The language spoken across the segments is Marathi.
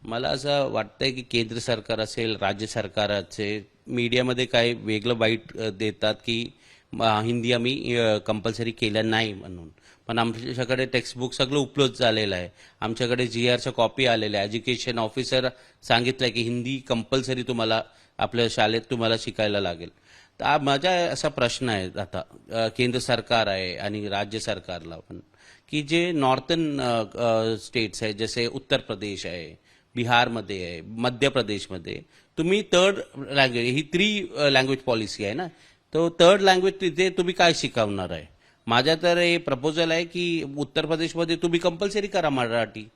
मला असं वाटतंय की केंद्र सरकार असेल, राज्य सरकार असेल, मीडियामध्ये काय वेगळं वाईट देतात की हिंदी आम्ही कंपल्सरी केलं नाही म्हणून. पण आमच्याकडे टेक्स्टबुक सगळं उपलब्ध झालेलं आहे. आमच्याकडे GRच्या कॉपी आलेल्या आहे. एज्युकेशन ऑफिसर सांगितलं की हिंदी कंपल्सरी तुम्हाला आपल्या शाळेत तुम्हाला शिकायला लागेल. तर माझा असा प्रश्न आहे आता केंद्र सरकार आहे आणि राज्य सरकारला पण, की जे नॉर्थन स्टेट्स आहे जसे उत्तर प्रदेश आहे, बिहारमध्ये आहे, मध्य प्रदेशमध्ये तुम्ही थर्ड लँग्वेज ही 3 लँग्वेज पॉलिसी आहे ना, तो थर्ड लँग्वेज तिथे तुम्ही काय शिकवणार आहे? माझा तर हे प्रपोजल आहे की उत्तर प्रदेशमध्ये तुम्ही कंपल्सरी करा मराठी.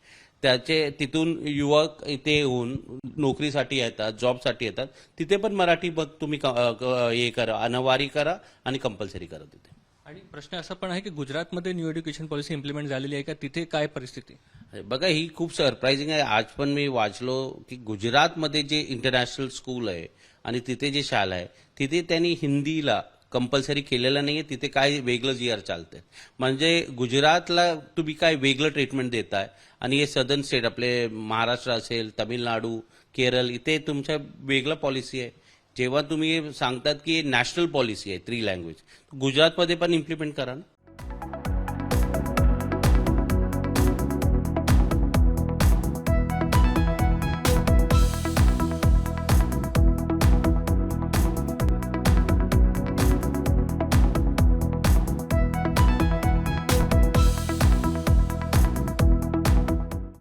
त्याचे तिथून युवक इथे येऊन नोकरीसाठी येतात, जॉबसाठी येतात, तिथे पण मराठी मग तुम्ही हे करा, अनवारी करा आणि कंपल्सरी करा तिथे. आणि प्रश्न असा पण आहे की गुजरातमध्ये न्यू एज्युकेशन पॉलिसी इम्प्लिमेंट झालेली आहे का, तिथे काय परिस्थिती? बघा ही खूप सरप्राइझिंग आहे. आज पण मी वाचलो की गुजरातमध्ये जे इंटरनॅशनल स्कूल आहे आणि तिथे जे शाळा आहे तिथे त्यांनी हिंदीला कंपल्सरी केलेलं नाहीये. तिथे काय वेगळं GR चालतंय. म्हणजे गुजरातला तुम्ही काय वेगळं ट्रीटमेंट देताय आणि हे सदर्न स्टेट आपले महाराष्ट्र असेल, तामिळनाडू, केरळ इथे तुमच्या वेगळं पॉलिसी आहे. जेव्हा तुम्ही सांगतात की नॅशनल पॉलिसी आहे 3 लँग्वेज, गुजरातमध्ये पण इम्प्लिमेंट करा ना.